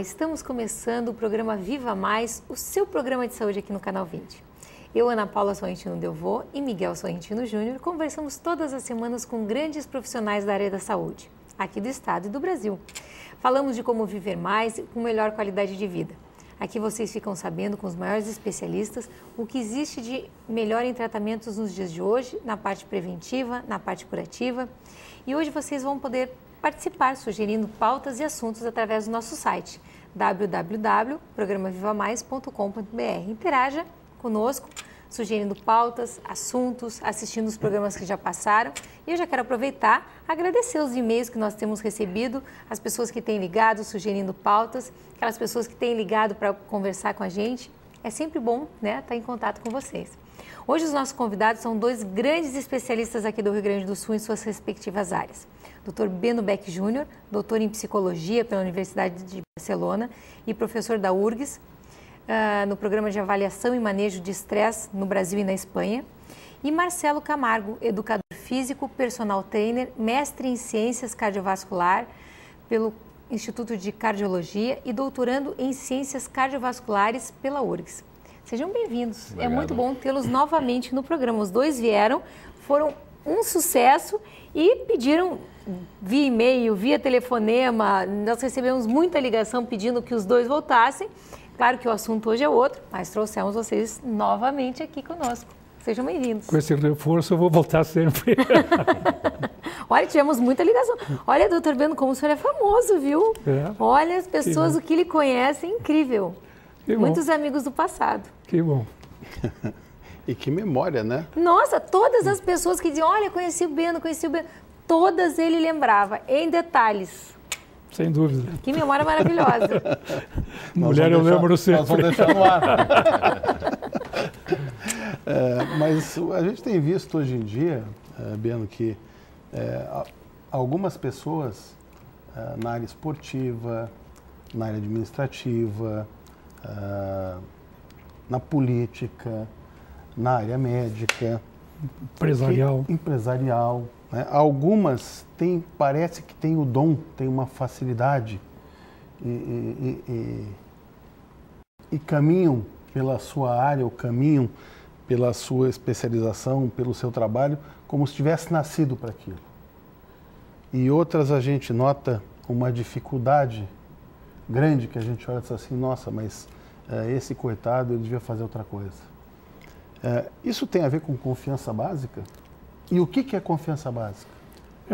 estamos começando o programa Viva Mais, o seu programa de saúde aqui no Canal 20. Eu, Ana Paula Sorrentino Delvaux e Miguel Sorrentino Júnior conversamos todas as semanas com grandes profissionais da área da saúde, aqui do estado e do Brasil. Falamos de como viver mais e com melhor qualidade de vida. Aqui vocês ficam sabendo com os maiores especialistas o que existe de melhor em tratamentos nos dias de hoje, na parte preventiva, na parte curativa. E hoje vocês vão poder participar sugerindo pautas e assuntos através do nosso site www.programavivamais.com.br. Interaja conosco, sugerindo pautas, assuntos, assistindo os programas que já passaram. E eu já quero aproveitar, agradecer os e-mails que nós temos recebido, as pessoas que têm ligado, sugerindo pautas, aquelas pessoas que têm ligado para conversar com a gente. É sempre bom, né, estar em contato com vocês. Hoje os nossos convidados são dois grandes especialistas aqui do Rio Grande do Sul em suas respectivas áreas. Dr. Beno Beck Júnior, doutor em psicologia pela Universidade de Barcelona e professor da URGS, no programa de avaliação e manejo de estresse no Brasil e na Espanha. E Marcelo Camargo, educador físico, personal trainer, mestre em ciências cardiovascular pelo Instituto de Cardiologia e doutorando em ciências cardiovasculares pela URGS. Sejam bem-vindos. É muito bom tê-los novamente no programa. Os dois vieram, foram um sucesso e pediram via e-mail, via telefonema. Nós recebemos muita ligação pedindo que os dois voltassem. Claro que o assunto hoje é outro, mas trouxemos vocês novamente aqui conosco. Sejam bem-vindos. Com esse reforço eu vou voltar sempre. Olha, tivemos muita ligação. Olha, doutor Beno, como o senhor é famoso, viu? É. Olha, as pessoas, o que lhe conhecem, incrível. Muitos amigos do passado. Que bom. E que memória, né? Nossa, todas as pessoas que diziam, olha, conheci o Beno, todas ele lembrava, em detalhes. Sem dúvida. Que memória maravilhosa. Mulher, eu lembro sempre. Nós vamos deixar no ar. Mas a gente tem visto hoje em dia, Beno, que algumas pessoas na área esportiva, na área administrativa, na política, na área médica, empresarial, né? Algumas parece que têm o dom, têm uma facilidade e caminham pela sua área, ou caminham pela sua especialização, pelo seu trabalho, como se tivesse nascido para aquilo. E outras a gente nota uma dificuldade grande, que a gente olha e diz assim, nossa, mas esse coitado, ele devia fazer outra coisa. Isso tem a ver com confiança básica? E o que é confiança básica?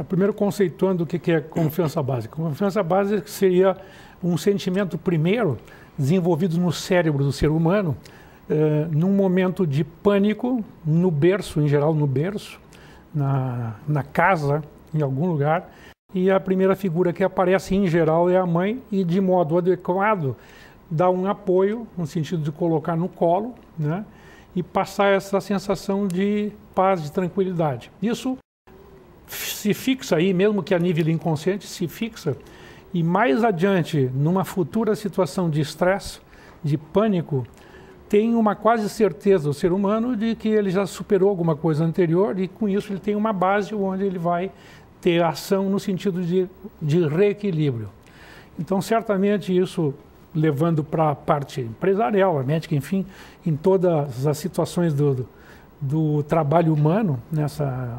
Primeiro, conceituando o que é confiança básica. Confiança básica seria um sentimento, primeiro, desenvolvido no cérebro do ser humano, num momento de pânico, no berço, em geral no berço, na casa, em algum lugar, e a primeira figura que aparece, em geral, é a mãe, e de modo adequado, dá um apoio, no sentido de colocar no colo, né? E passar essa sensação de paz, de tranquilidade. Isso se fixa aí, mesmo que a nível inconsciente, se fixa, e mais adiante, numa futura situação de estresse, de pânico, tem uma quase certeza o ser humano de que ele já superou alguma coisa anterior e com isso ele tem uma base onde ele vai ter ação no sentido de reequilíbrio. Então, certamente isso, levando para a parte empresarial, a médica, enfim, em todas as situações do trabalho humano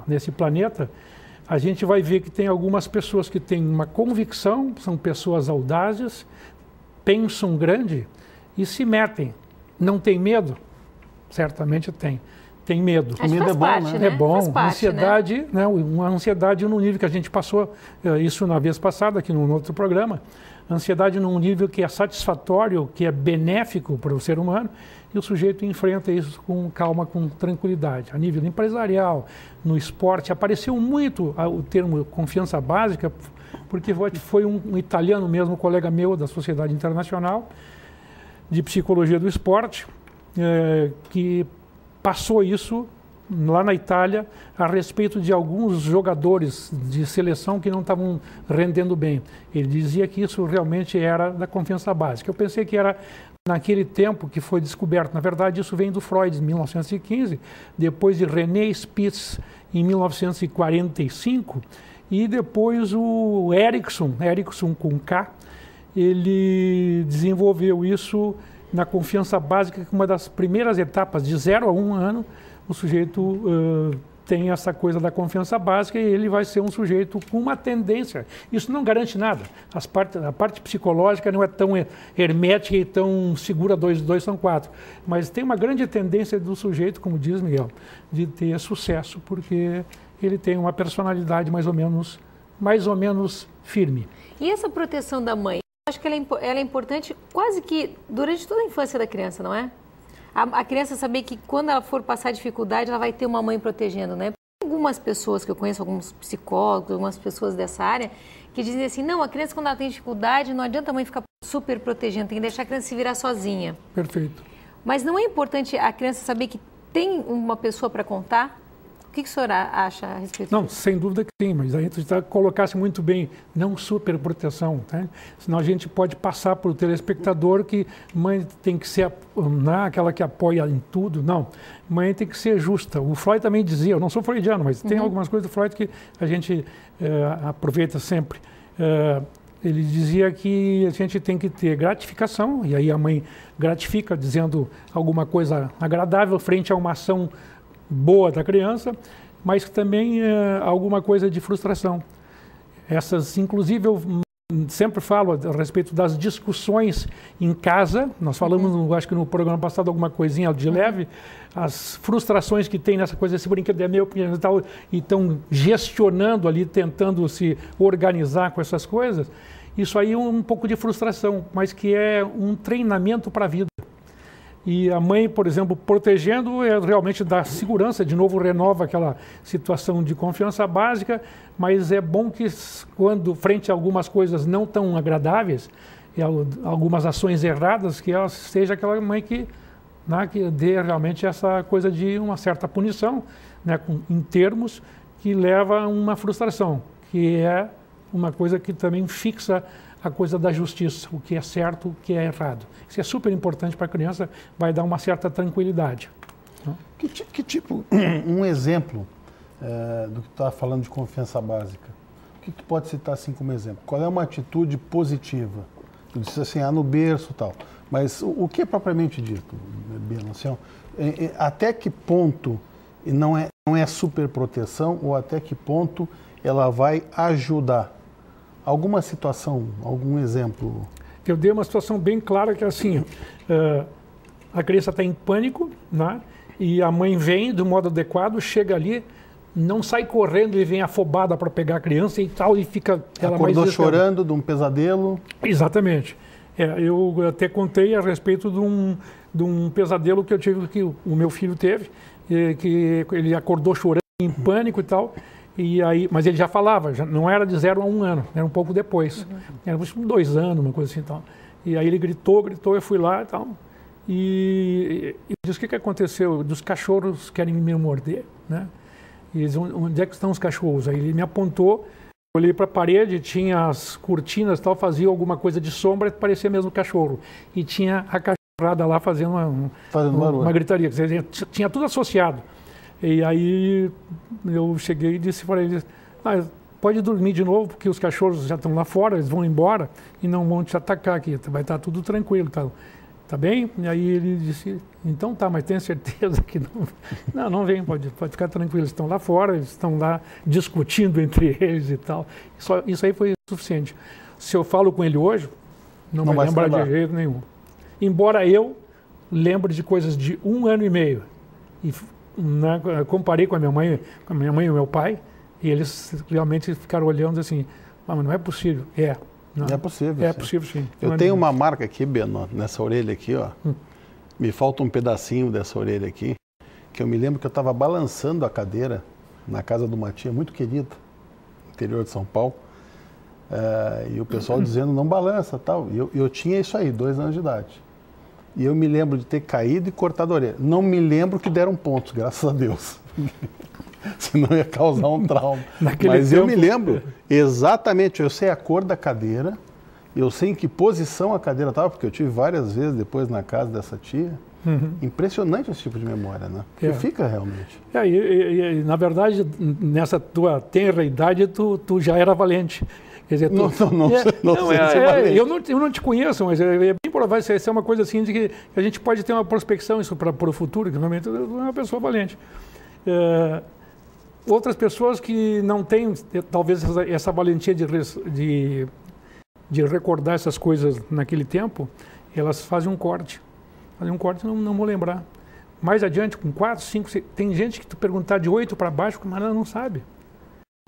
nesse planeta, a gente vai ver que tem algumas pessoas que têm uma convicção, são pessoas audazes, pensam grande e se metem. Não tem medo? Certamente tem. Tem medo. Acho que faz parte, né? É bom. Faz parte, ansiedade, né? Uma ansiedade no nível que a gente passou, isso na vez passada, aqui no outro programa, ansiedade num nível que é satisfatório, que é benéfico para o ser humano, e o sujeito enfrenta isso com calma, com tranquilidade. A nível empresarial, no esporte, apareceu muito o termo confiança básica, porque foi um italiano mesmo, um colega meu da Sociedade Internacional de Psicologia do Esporte, que passou isso lá na Itália a respeito de alguns jogadores de seleção que não estavam rendendo bem. Ele dizia que isso realmente era da confiança básica. Eu pensei que era naquele tempo que foi descoberto. Na verdade, isso vem do Freud, em 1915, depois de René Spitz, em 1945, e depois o Erickson com K, ele desenvolveu isso na confiança básica, que uma das primeiras etapas, de 0 a 1 ano, o sujeito tem essa coisa da confiança básica e ele vai ser um sujeito com uma tendência. Isso não garante nada. A parte psicológica não é tão hermética e tão segura, 2 são 4. Mas tem uma grande tendência do sujeito, como diz Miguel, de ter sucesso, porque ele tem uma personalidade mais ou menos firme. E essa proteção da mãe? Eu acho que ela é importante quase que durante toda a infância da criança, não é? A criança saber que quando ela for passar dificuldade, ela vai ter uma mãe protegendo, né? Algumas pessoas que eu conheço, alguns psicólogos, algumas pessoas dessa área, que dizem assim, não, a criança quando ela tem dificuldade, não adianta a mãe ficar super protegendo, tem que deixar a criança se virar sozinha. Perfeito. Mas não é importante a criança saber que tem uma pessoa para contar? O que o senhor acha a respeito disso? Não, sem dúvida que sim, mas a gente colocasse muito bem, não super proteção, tá? Senão a gente pode passar para o telespectador que mãe tem que ser aquela que apoia em tudo, não. Mãe tem que ser justa. O Freud também dizia, eu não sou freudiano, mas tem algumas coisas do Freud que a gente aproveita sempre. Ele dizia que a gente tem que ter gratificação, e aí a mãe gratifica dizendo alguma coisa agradável frente a uma ação boa da criança, mas também alguma coisa de frustração. Essas, inclusive, eu sempre falo a respeito das discussões em casa. Nós falamos, acho que no programa passado, alguma coisinha de leve, as frustrações que tem nessa coisa, esse brinquedo é meu, e tal, e estão gestionando ali, tentando se organizar com essas coisas. Isso aí é um pouco de frustração, mas que é um treinamento para a vida. E a mãe, por exemplo, protegendo realmente dá segurança, de novo renova aquela situação de confiança básica, mas é bom que quando, frente a algumas coisas não tão agradáveis, e algumas ações erradas, que ela seja aquela mãe que dê realmente essa coisa de uma certa punição, né, em termos que leva a uma frustração, que é uma coisa que também fixa a coisa da justiça, o que é certo, o que é errado. Isso é super importante para a criança, vai dar uma certa tranquilidade. Que tipo, um exemplo do que tu estava falando de confiança básica, o que tu pode citar assim como exemplo? Qual é uma atitude positiva? Tu disse assim, no berço e tal, mas o que é propriamente dito, Bela? Assim, até que ponto não é superproteção ou até que ponto ela vai ajudar? Alguma situação, algum exemplo? Eu dei uma situação bem clara que é assim, a criança está em pânico, né? E a mãe vem do modo adequado, chega ali, não sai correndo e vem afobada para pegar a criança e tal, e fica ela acordou mais chorando de um pesadelo? Exatamente. Eu até contei a respeito de um pesadelo que eu tive, que o meu filho teve, que ele acordou chorando em pânico e tal. E aí, mas ele já falava, não era de 0 a 1 ano, era um pouco depois. Era uns 2 anos, uma coisa assim. Tal. E aí ele gritou, eu fui lá e tal. E disse, o que aconteceu? Dos cachorros querem me morder, né? E eles, onde é que estão os cachorros? Aí ele me apontou, olhei para a parede, tinha as cortinas e tal, fazia alguma coisa de sombra, parecia mesmo cachorro. E tinha a cachorrada lá fazendo uma gritaria. Quer dizer, tinha tudo associado. E aí eu cheguei e disse para ele, pode dormir de novo, porque os cachorros já estão lá fora, eles vão embora e não vão te atacar aqui, vai estar tudo tranquilo, tá bem? E aí ele disse, então tá, mas tem certeza que não? Não vem, pode ficar tranquilo, eles estão lá fora, eles estão lá discutindo entre eles e tal. Isso aí foi suficiente. Se eu falo com ele hoje, não vai lembrar de jeito nenhum. Embora eu lembre de coisas de 1 ano e meio, e comparei com a minha mãe e o meu pai, e eles realmente ficaram olhando assim, mas não é possível. Não é possível. É possível, sim. Eu tenho uma marca aqui, Beno, nessa orelha aqui, ó. Me falta um pedacinho dessa orelha aqui, que eu me lembro que eu estava balançando a cadeira na casa de uma tia muito querida, interior de São Paulo, e o pessoal dizendo, não balança, tal. E eu tinha isso aí, 2 anos de idade. E eu me lembro de ter caído e cortado a orelha. Não me lembro que deram pontos, graças a Deus. Senão ia causar um trauma. Mas eu me lembro exatamente, eu sei a cor da cadeira, eu sei em que posição a cadeira estava, porque eu tive várias vezes depois na casa dessa tia. Impressionante esse tipo de memória, né? Que fica realmente. Na verdade, nessa tua tenra idade, tu já era valente. Quer dizer, eu não te conheço, mas é bem provável que isso é uma coisa assim de que a gente pode ter uma prospecção isso para o futuro, que normalmente é uma pessoa valente. Outras pessoas que não têm, talvez, essa valentia de recordar essas coisas naquele tempo, elas fazem um corte. Fazem um corte, não vou lembrar. Mais adiante, com 4, 5, 6, tem gente que tu perguntar de 8 para baixo, mas ela não sabe.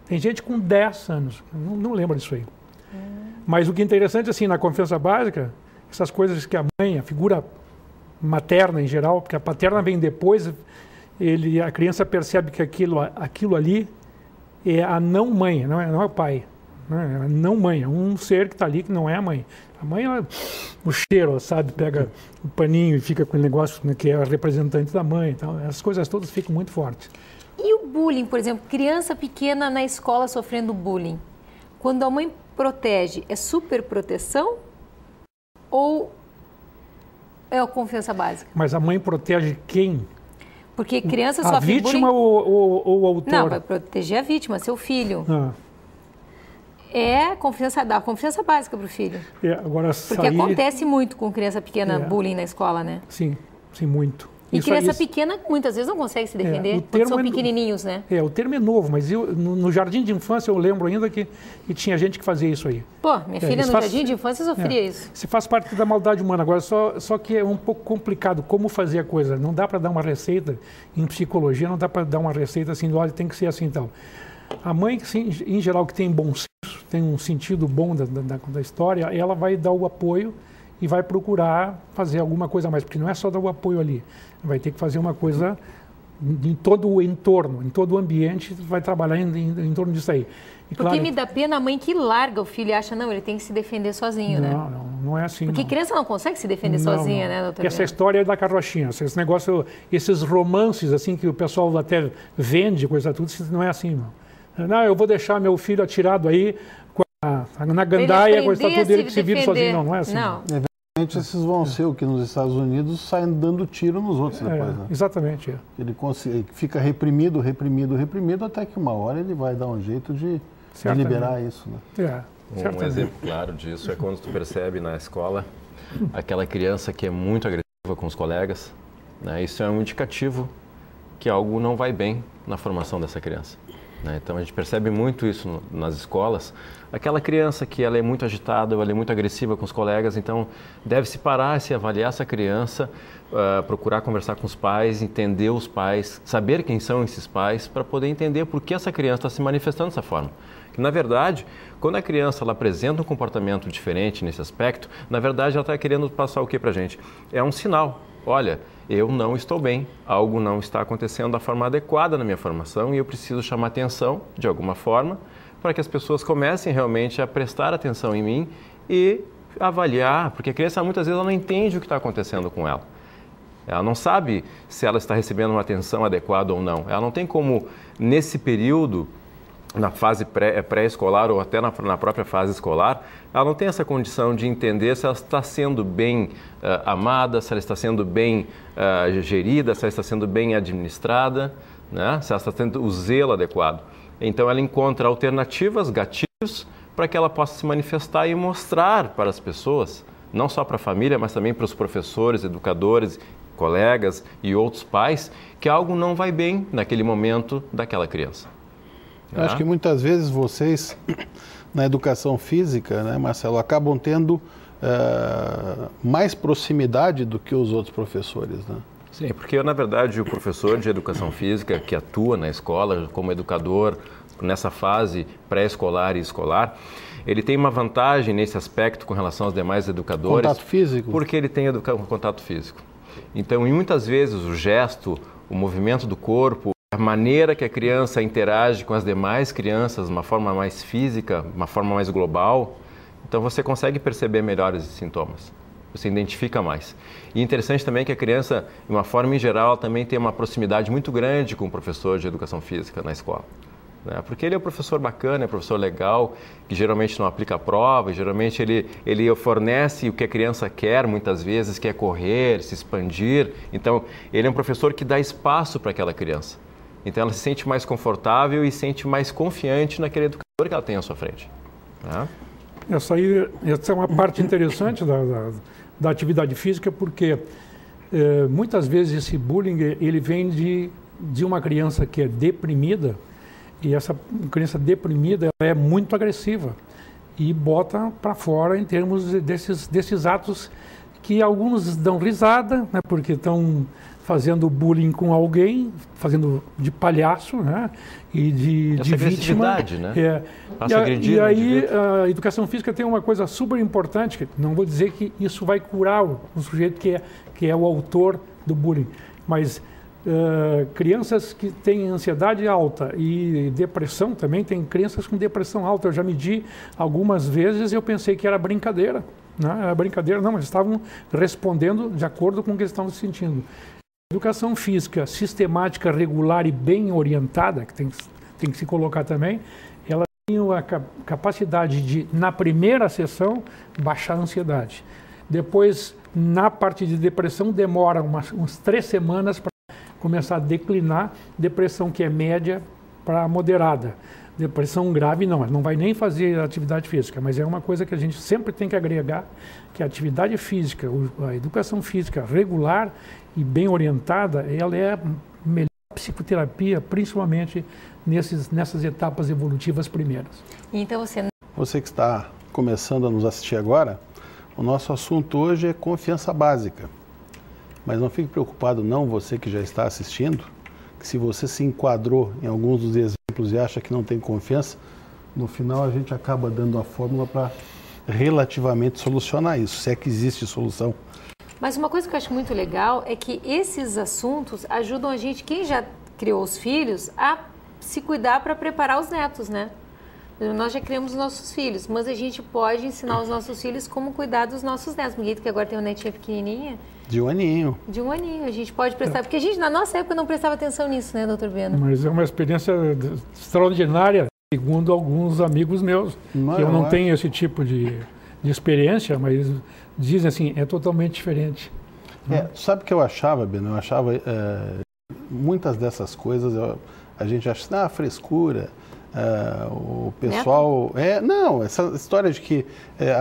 Tem gente com 10 anos, não lembra disso aí. Mas o que é interessante, assim, na confiança básica, essas coisas que a mãe, a figura materna em geral, porque a paterna vem depois, a criança percebe que aquilo ali é a não-mãe, não é o pai. Né? É a não-mãe, é um ser que está ali que não é a mãe. A mãe, o cheiro, ela sabe, pega o paninho e fica com o negócio, né, que é a representante da mãe. Então, essas coisas todas ficam muito fortes. E o bullying, por exemplo, criança pequena na escola sofrendo bullying. Quando a mãe protege, é superproteção ou é a confiança básica? Mas a mãe protege quem? Porque criança sofre bullying... A vítima ou o autor? Não, vai proteger a vítima, seu filho. É a confiança básica para o filho. Agora, porque acontece muito com criança pequena bullying na escola, né? Sim, muito. E criança pequena muitas vezes não consegue se defender, porque são pequenininhos, né? O termo é novo, mas no jardim de infância eu lembro ainda que tinha gente que fazia isso aí. Pô, minha filha no jardim de infância sofria isso. Isso faz parte da maldade humana. Agora, só que é um pouco complicado como fazer a coisa. Não dá para dar uma receita em psicologia, não dá para dar uma receita assim, olha, tem que ser assim então. A mãe, em geral, que tem bom senso, tem um sentido bom da história, ela vai dar o apoio e vai procurar fazer alguma coisa a mais, porque não é só dar o apoio ali. Vai ter que fazer uma coisa em todo o entorno, em todo o ambiente, vai trabalhar em torno disso aí. E, porque me dá pena a mãe que larga o filho e acha, não, ele tem que se defender sozinho, né? Não é assim. Porque criança não consegue se defender sozinha, né, doutor? Essa história é da carrochinha, esse negócio, esses romances assim que o pessoal até vende, coisa tudo, não é assim, não, eu vou deixar meu filho atirado aí na gandaia, coisa tudo, ele que se vira sozinho. Não é assim. Não. Esses vão ser o que nos Estados Unidos saem dando tiro nos outros depois, né? Exatamente. Ele fica reprimido, até que uma hora ele vai dar um jeito de liberar isso, né? Um exemplo claro disso é quando tu percebe na escola aquela criança que é muito agressiva com os colegas, né? Isso é um indicativo que algo não vai bem na formação dessa criança. Então a gente percebe muito isso nas escolas. Aquela criança que ela é muito agitada, ela é muito agressiva com os colegas, então deve-se parar, se avaliar essa criança, procurar conversar com os pais, entender os pais, saber quem são esses pais, para poder entender por que essa criança está se manifestando dessa forma. Que, na verdade, quando a criança ela apresenta um comportamento diferente nesse aspecto, na verdade ela está querendo passar o que para a gente? É um sinal. Olha, eu não estou bem, algo não está acontecendo da forma adequada na minha formação e eu preciso chamar atenção, de alguma forma, para que as pessoas comecem realmente a prestar atenção em mim e avaliar, porque a criança muitas vezes ela não entende o que está acontecendo com ela. Ela não sabe se ela está recebendo uma atenção adequada ou não. Ela não tem como, nesse período, na fase pré-escolar ou até na própria fase escolar, ela não tem essa condição de entender se ela está sendo bem amada, se ela está sendo bem gerida, se ela está sendo bem administrada, né? Se ela está tendo o zelo adequado. Então ela encontra alternativas, gatilhos, para que ela possa se manifestar e mostrar para as pessoas, não só para a família, mas também para os professores, educadores, colegas e outros pais, que algo não vai bem naquele momento daquela criança. Eu acho que muitas vezes vocês, na educação física, né, Marcelo, acabam tendo mais proximidade do que os outros professores, né? Sim, porque na verdade o professor de educação física que atua na escola como educador nessa fase pré-escolar e escolar, ele tem uma vantagem nesse aspecto com relação aos demais educadores. Contato físico? Porque ele tem contato físico. Então, e muitas vezes o gesto, o movimento do corpo, a maneira que a criança interage com as demais crianças de uma forma mais física, uma forma mais global, então você consegue perceber melhor esses sintomas, você identifica mais. E interessante também que a criança, de uma forma em geral, também tem uma proximidade muito grande com o professor de educação física na escola. Né? Porque ele é um professor bacana, é um professor legal, que geralmente não aplica a prova, geralmente ele fornece o que a criança quer, muitas vezes, que é correr, se expandir. Então, ele é um professor que dá espaço para aquela criança. Então ela se sente mais confortável e se sente mais confiante naquele educador que ela tem à sua frente. Essa é uma parte interessante da atividade física, porque muitas vezes esse bullying ele vem de uma criança que é deprimida, e essa criança deprimida ela é muito agressiva e bota para fora em termos desses atos que alguns dão risada, né, porque estão fazendo bullying com alguém, fazendo de palhaço, né, e de vítima. Né? E aí a educação física tem uma coisa super importante, que não vou dizer que isso vai curar o sujeito que é o autor do bullying, mas crianças que têm ansiedade alta e depressão também, tem crianças com depressão alta. Eu já medi algumas vezes e eu pensei que era brincadeira. Não era brincadeira, não, mas estavam respondendo de acordo com o que eles estavam sentindo. Educação física sistemática, regular e bem orientada, que tem que se colocar também, ela tem a capacidade de, na primeira sessão, baixar a ansiedade. Depois, na parte de depressão, demora umas 3 semanas para começar a declinar, depressão que é média para moderada. Depressão grave não vai nem fazer atividade física, mas é uma coisa que a gente sempre tem que agregar, que a atividade física, a educação física regular e bem orientada, ela é a melhor psicoterapia, principalmente nessas etapas evolutivas primeiras. Então Você que está começando a nos assistir agora, o nosso assunto hoje é confiança básica. Mas não fique preocupado não, você que já está assistindo, que se você se enquadrou em alguns dos exemplos e acha que não tem confiança, no final a gente acaba dando a fórmula para relativamente solucionar isso, se é que existe solução. Mas uma coisa que eu acho muito legal é que esses assuntos ajudam a gente, quem já criou os filhos, a se cuidar para preparar os netos, né? Nós já criamos os nossos filhos, mas a gente pode ensinar os nossos filhos como cuidar dos nossos netos. Miguel, que agora tem uma netinha pequenininha. De 1 aninho. De 1 aninho. A gente pode prestar... Porque a gente, na nossa época, não prestava atenção nisso, né, doutor Beno? Mas é uma experiência extraordinária, segundo alguns amigos meus. Eu não tenho esse tipo de experiência, mas dizem assim, é totalmente diferente. Sabe o que eu achava, Beno? Eu achava muitas dessas coisas, a gente acha, frescura. O pessoal... não, essa história de que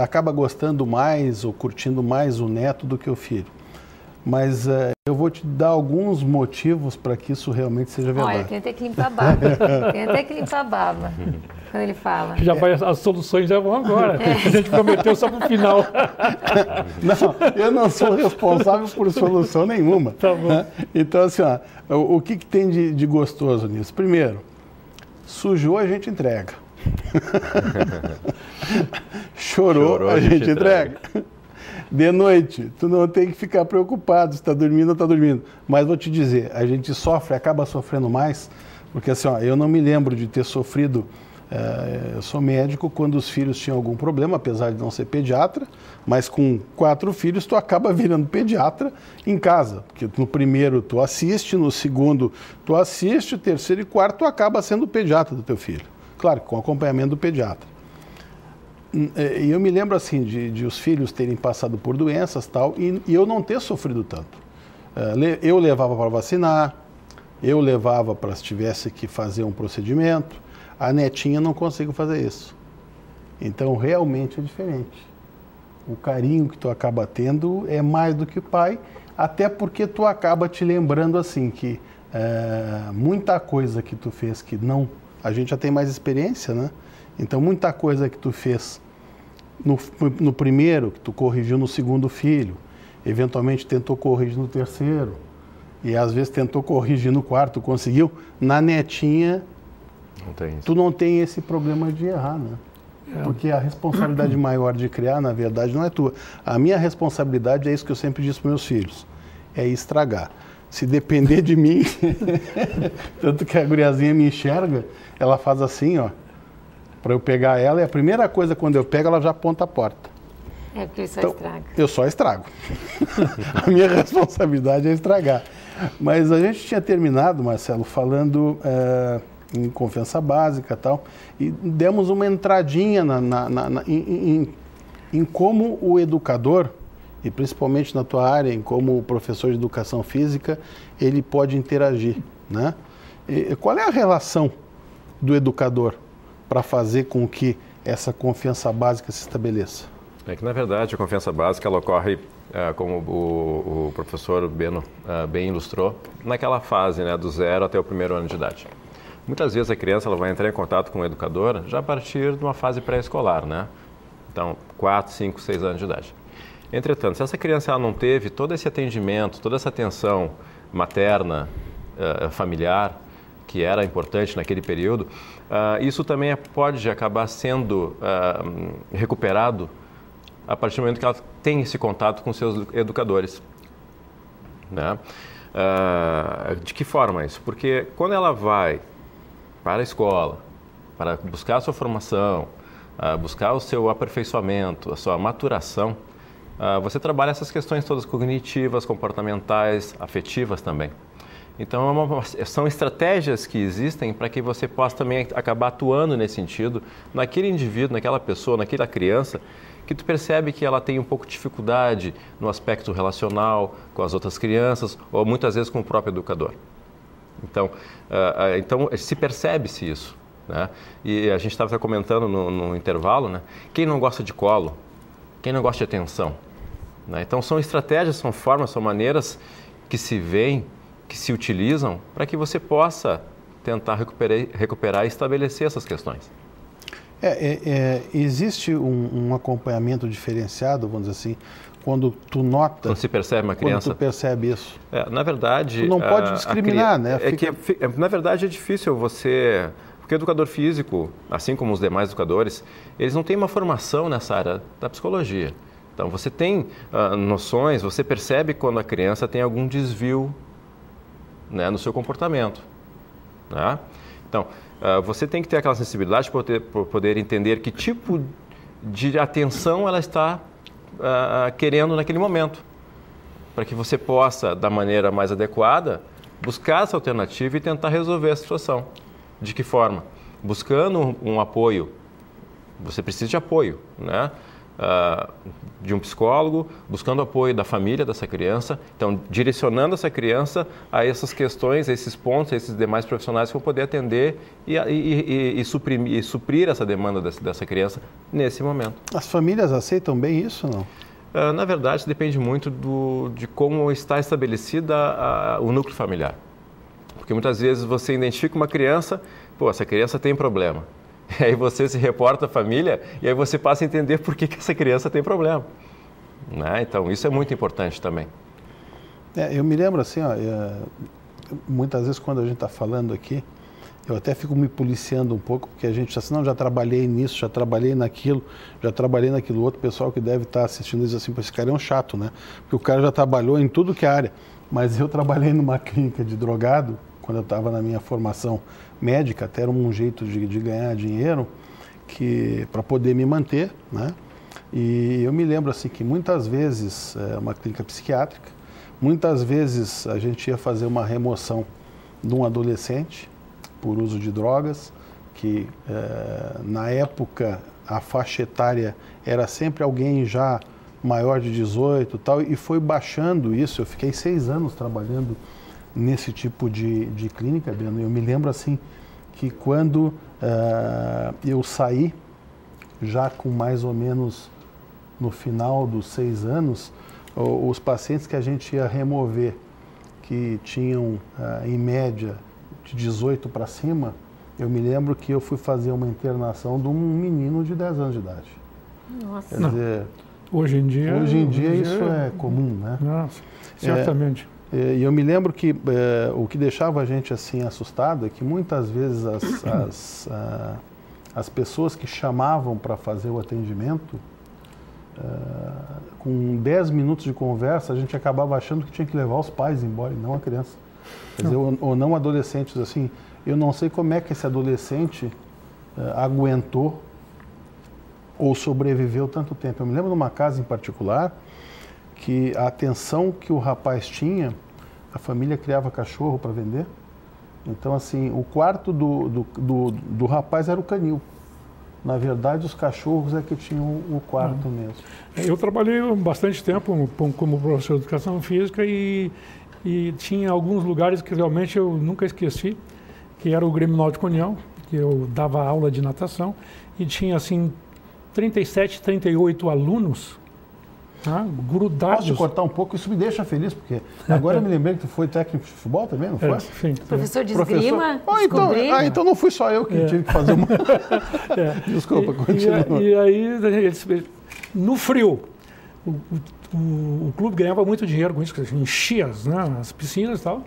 acaba gostando mais ou curtindo mais o neto do que o filho. Mas eu vou te dar alguns motivos para que isso realmente seja verdade. Olha, tem até que limpar a baba. Tem até que limpar a baba quando ele fala. As soluções já vão agora. A gente prometeu só para o final. Não, eu não sou responsável por solução nenhuma. Tá bom. Então, assim, o que tem de gostoso nisso? Primeiro, sujou, a gente entrega. Chorou, a gente entrega. De noite, tu não tem que ficar preocupado se está dormindo ou está dormindo. Mas vou te dizer, a gente acaba sofrendo mais, porque assim, eu não me lembro de ter sofrido, eu sou médico, quando os filhos tinham algum problema, apesar de não ser pediatra, mas com 4 filhos tu acaba virando pediatra em casa, porque no primeiro tu assiste, no segundo tu assiste, o terceiro e quarto tu acaba sendo o pediatra do teu filho. Claro, com acompanhamento do pediatra. E eu me lembro assim de os filhos terem passado por doenças tal, e eu não ter sofrido tanto. Eu levava para vacinar, eu levava para se tivesse que fazer um procedimento, a netinha não consigo fazer isso. Então realmente é diferente. O carinho que tu acaba tendo é mais do que o pai, até porque tu acaba te lembrando assim que muita coisa que tu fez que não... A gente já tem mais experiência, né? Então, muita coisa que tu fez no primeiro, que tu corrigiu no segundo filho, eventualmente tentou corrigir no terceiro, e às vezes tentou corrigir no quarto, conseguiu, na netinha, tu não tem esse problema de errar, né? Porque a responsabilidade maior de criar, na verdade, não é tua. A minha responsabilidade é isso que eu sempre disse para meus filhos, é estragar. Se depender de mim, tanto que a guriazinha me enxerga, ela faz assim, ó, para eu pegar ela, e a primeira coisa, quando eu pego, ela já aponta a porta. É porque ele só estraga. Eu só estrago. A minha responsabilidade é estragar. Mas a gente tinha terminado, Marcelo, falando em confiança básica e tal, e demos uma entradinha em como o educador, e principalmente na tua área, em como o professor de educação física, ele pode interagir, né? E qual é a relação do educador para fazer com que essa confiança básica se estabeleça? É que, na verdade, a confiança básica ela ocorre, como o professor Beno bem ilustrou, naquela fase, né, do 0 até o 1º ano de idade. Muitas vezes a criança ela vai entrar em contato com o educador já a partir de uma fase pré-escolar, né? Então, 4, 5, 6 anos de idade. Entretanto, se essa criança ela não teve todo esse atendimento, toda essa atenção materna, familiar, que era importante naquele período, isso também pode acabar sendo recuperado a partir do momento que ela tem esse contato com seus educadores. Né? De que forma isso? Porque quando ela vai para a escola, para buscar a sua formação, buscar o seu aperfeiçoamento, a sua maturação, você trabalha essas questões todas cognitivas, comportamentais, afetivas também. Então, são estratégias que existem para que você possa também acabar atuando nesse sentido, naquele indivíduo, naquela pessoa, naquela criança, que tu percebe que ela tem um pouco de dificuldade no aspecto relacional com as outras crianças ou muitas vezes com o próprio educador. Então se percebe-se isso, né? E a gente estava comentando no intervalo, né? Quem não gosta de colo? Quem não gosta de atenção? Né? Então são estratégias, são formas, são maneiras que se veem, que se utilizam para que você possa tentar recuperar e estabelecer essas questões. Existe um acompanhamento diferenciado, vamos dizer assim, quando tu nota... Quando se percebe uma criança... Quando tu percebe isso. Na verdade... Tu não pode discriminar, né? Na verdade é difícil você... Porque o educador físico, assim como os demais educadores, eles não têm uma formação nessa área da psicologia. Então você tem noções, você percebe quando a criança tem algum desvio, né, no seu comportamento. Né? Então... você tem que ter aquela sensibilidade para poder entender que tipo de atenção ela está querendo naquele momento, para que você possa, da maneira mais adequada, buscar essa alternativa e tentar resolver a situação. De que forma? Buscando um apoio. Você precisa de apoio, né? De um psicólogo, buscando apoio da família dessa criança, então direcionando essa criança a essas questões, a esses pontos, a esses demais profissionais que vão poder atender e suprir essa demanda dessa criança nesse momento. As famílias aceitam bem isso, não? Na verdade, depende muito de como está estabelecida o núcleo familiar. Porque muitas vezes você identifica uma criança, essa criança tem problema. E aí você se reporta à família e aí você passa a entender por que essa criança tem problema. Né? Então, isso é muito importante também. Eu me lembro assim, muitas vezes quando a gente está falando aqui, eu até fico me policiando um pouco, porque a gente já trabalhei nisso, já trabalhei naquilo outro. O pessoal que deve estar assistindo diz assim, esse cara é um chato, né? Porque o cara já trabalhou em tudo que é área. Mas eu trabalhei numa clínica de drogado, quando eu estava na minha formação médica, até era um jeito de ganhar dinheiro para poder me manter, né? E eu me lembro assim que muitas vezes, uma clínica psiquiátrica, muitas vezes a gente ia fazer uma remoção de um adolescente por uso de drogas, que na época a faixa etária era sempre alguém já maior de 18 e tal, e foi baixando isso. Eu fiquei 6 anos trabalhando nesse tipo de clínica, Beno. Eu me lembro assim que quando eu saí, já com mais ou menos no final dos 6 anos, os pacientes que a gente ia remover, que tinham em média de 18 para cima, eu me lembro que eu fui fazer uma internação de um menino de 10 anos de idade. Nossa. Quer dizer, hoje em dia isso é comum, né? Nossa, certamente. E eu me lembro que o que deixava a gente assim assustado é que muitas vezes as pessoas que chamavam para fazer o atendimento, com 10 minutos de conversa, a gente acabava achando que tinha que levar os pais embora e não a criança. Quer dizer, ou não adolescentes assim. Eu não sei como é que esse adolescente aguentou ou sobreviveu tanto tempo. Eu me lembro de uma casa em particular que a atenção que o rapaz tinha, a família criava cachorro para vender. Então, assim, o quarto do rapaz era o canil. Na verdade, os cachorros é que tinham o quarto mesmo. Eu trabalhei bastante tempo como professor de educação física e tinha alguns lugares que realmente eu nunca esqueci, que era o Grêmio Náutico União, que eu dava aula de natação e tinha assim 37, 38 alunos, tá, grudados. Posso te cortar um pouco? Isso me deixa feliz, porque agora eu me lembrei que tu foi técnico de futebol também, não foi? Sim. Professor de esgrima, então não fui só eu que tive que fazer uma... Desculpa, continua. E aí, no frio, o clube ganhava muito dinheiro com isso, enchia as piscinas e tal.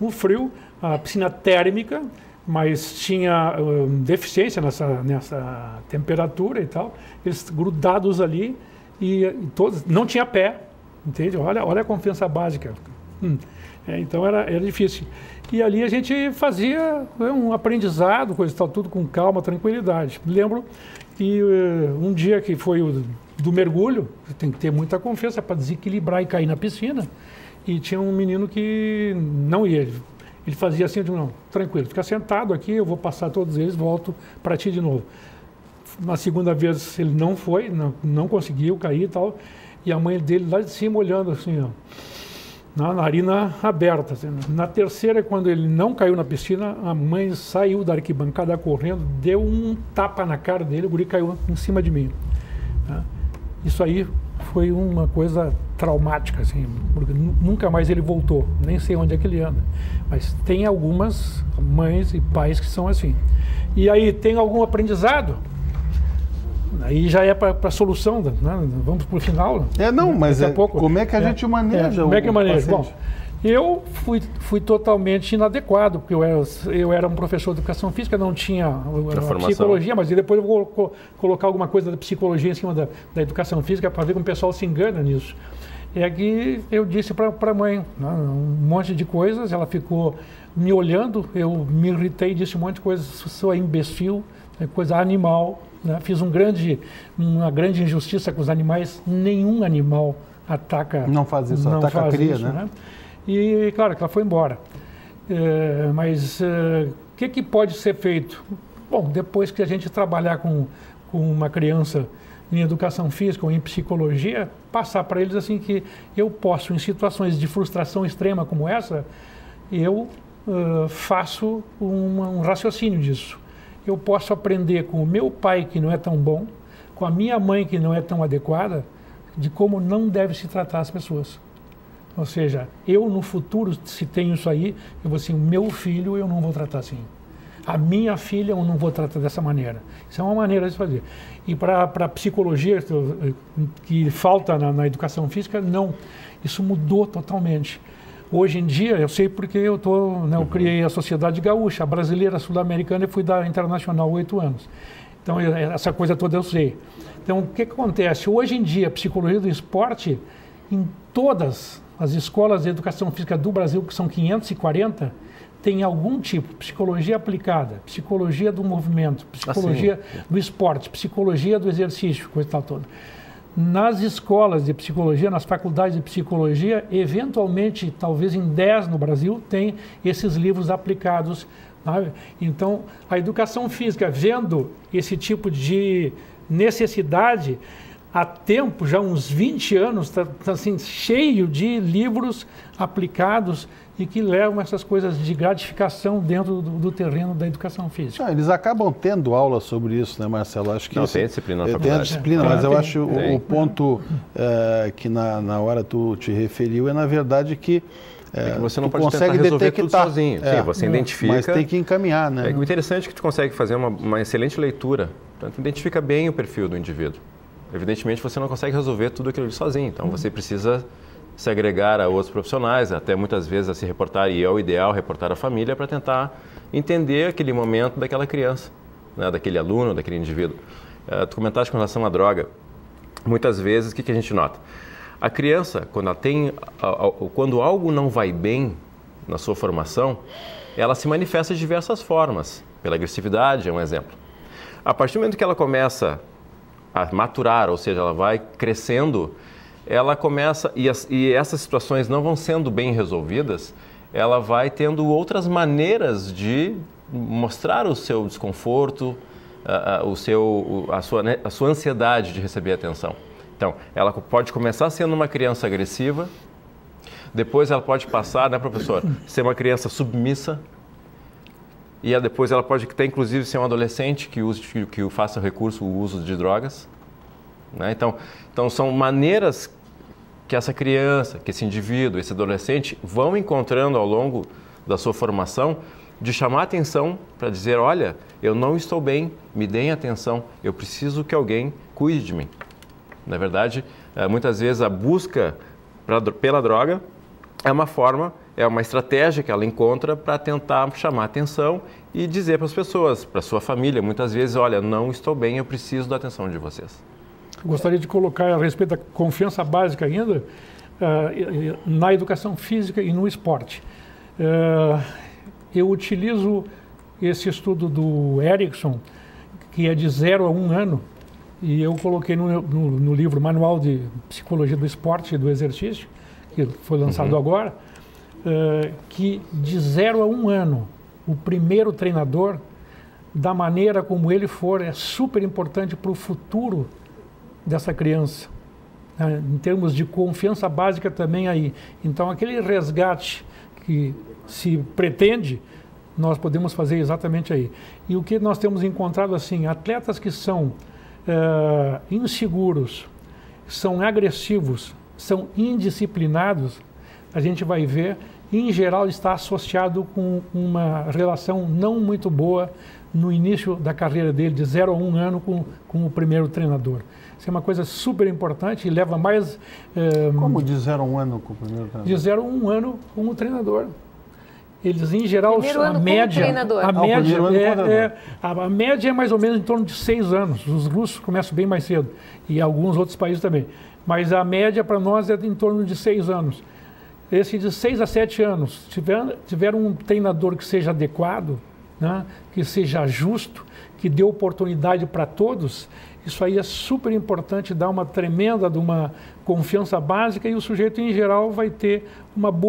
No frio, a piscina térmica, mas tinha deficiência nessa temperatura e tal. Eles grudados ali e todos, não tinha pé, entende? Olha a confiança básica. Então era difícil. E ali a gente fazia um aprendizado, coisa e tal, tudo com calma, tranquilidade. Lembro que um dia que foi o do mergulho, tem que ter muita confiança para desequilibrar e cair na piscina. E tinha um menino que não ia. Ele fazia assim, eu digo, não, tranquilo, fica sentado aqui, eu vou passar todos eles, volto para ti de novo. Na segunda vez ele não foi, não conseguiu cair e tal. E a mãe dele lá de cima olhando assim, ó, na narina aberta. Assim. Na terceira, quando ele não caiu na piscina, a mãe saiu da arquibancada correndo, deu um tapa na cara dele, o guri caiu em cima de mim. Tá? Isso aí foi uma coisa traumática, assim, porque nunca mais ele voltou, nem sei onde é que ele anda. Mas tem algumas mães e pais que são assim. E aí, tem algum aprendizado? Aí já é para a solução, né? Vamos para o final. Mas como é que a gente maneja como é que maneja? Bom, eu fui totalmente inadequado, porque eu era um professor de educação física, não tinha psicologia, mas depois eu vou colocar alguma coisa da psicologia em cima da educação física para ver como o pessoal se engana nisso. É que eu disse para a mãe, né, um monte de coisas, ela ficou me olhando, eu me irritei, disse um monte de coisas, sou imbecil, coisa animal, né? Fiz uma grande injustiça com os animais, nenhum animal ataca. Não faz isso, ataca a cria, né? E claro que ela foi embora. Mas o que pode ser feito? Bom, depois que a gente trabalhar com uma criança em educação física ou em psicologia, passar para eles assim que eu posso, em situações de frustração extrema como essa, eu faço um raciocínio disso. Eu posso aprender com o meu pai, que não é tão bom, com a minha mãe, que não é tão adequada, de como não deve se tratar as pessoas. Ou seja, eu no futuro, se tenho isso aí, eu vou assim, o meu filho eu não vou tratar assim. A minha filha eu não vou tratar dessa maneira. Isso é uma maneira de fazer. E para a psicologia, que falta na educação física, não. Isso mudou totalmente. Hoje em dia, eu sei porque eu criei a Sociedade Gaúcha, a brasileira, a sul-americana, e fui da Internacional 8 anos. Então, essa coisa toda eu sei. Então, o que acontece? Hoje em dia, a psicologia do esporte, em todas as escolas de educação física do Brasil, que são 540, tem algum tipo, psicologia aplicada, psicologia do movimento, psicologia do esporte, psicologia do exercício, coisa tal toda. Nas escolas de psicologia, nas faculdades de psicologia, eventualmente, talvez em 10 no Brasil, tem esses livros aplicados. Sabe? Então, a educação física, vendo esse tipo de necessidade, há tempo, já uns 20 anos, está assim, cheio de livros aplicados e que levam essas coisas de gratificação dentro do terreno da educação física. Eles acabam tendo aula sobre isso, né, Marcelo? Acho que tem disciplina na faculdade. Tem a disciplina, mas eu acho o ponto que na hora tu te referiu é, na verdade, que você não pode tentar resolver tudo sozinho. Sim, você identifica. Mas tem que encaminhar, né? O interessante é que tu consegue fazer uma excelente leitura. Portanto, identifica bem o perfil do indivíduo. Evidentemente, você não consegue resolver tudo aquilo sozinho. Então, você precisa se agregar a outros profissionais, até muitas vezes a se reportar, e é o ideal reportar a família para tentar entender aquele momento daquela criança, né, daquele aluno, daquele indivíduo. Tu comentaste com relação à droga. Muitas vezes, o que a gente nota? A criança, quando algo não vai bem na sua formação, ela se manifesta de diversas formas. Pela agressividade, é um exemplo. A partir do momento que ela começa a maturar, ou seja, ela vai crescendo, ela começa, e essas situações não vão sendo bem resolvidas, ela vai tendo outras maneiras de mostrar o seu desconforto, a sua ansiedade de receber atenção. Então, ela pode começar sendo uma criança agressiva, depois ela pode passar, né, professor, ser uma criança submissa, e depois ela pode até, inclusive, ser um adolescente que faça o uso de drogas. Né? Então, são maneiras que essa criança, que esse indivíduo, esse adolescente vão encontrando ao longo da sua formação de chamar atenção para dizer, olha, eu não estou bem, me deem atenção, eu preciso que alguém cuide de mim. Na verdade, muitas vezes a busca pela droga é uma estratégia que ela encontra para tentar chamar atenção e dizer para as pessoas, para a sua família, muitas vezes, olha, não estou bem, eu preciso da atenção de vocês. Gostaria de colocar a respeito da confiança básica ainda, na educação física e no esporte. Eu utilizo esse estudo do Erickson, que é de 0 a 1 ano, e eu coloquei no livro Manual de Psicologia do Esporte e do Exercício, que foi lançado agora, que de 0 a 1 ano, o primeiro treinador, da maneira como ele for, é super importante para o futuro dessa criança, né? Em termos de confiança básica também aí. Então, aquele resgate que se pretende, nós podemos fazer exatamente aí. E o que nós temos encontrado, assim, atletas que são inseguros, são agressivos, são indisciplinados, a gente vai ver, em geral, está associado com uma relação não muito boa no início da carreira dele, de 0 a 1 ano, com o primeiro treinador. Isso é uma coisa super importante e leva mais... Como de 0 a 1 ano com o primeiro treinador? De 0 a 1 ano com o treinador. Eles, em geral, a média é mais ou menos em torno de 6 anos. Os russos começam bem mais cedo, e alguns outros países também. Mas a média para nós é em torno de 6 anos. Esse de 6 a 7 anos, tiver um treinador que seja adequado, né, que seja justo, que dê oportunidade para todos, isso aí é super importante, dá uma tremenda de uma confiança básica, e o sujeito, em geral, vai ter uma boa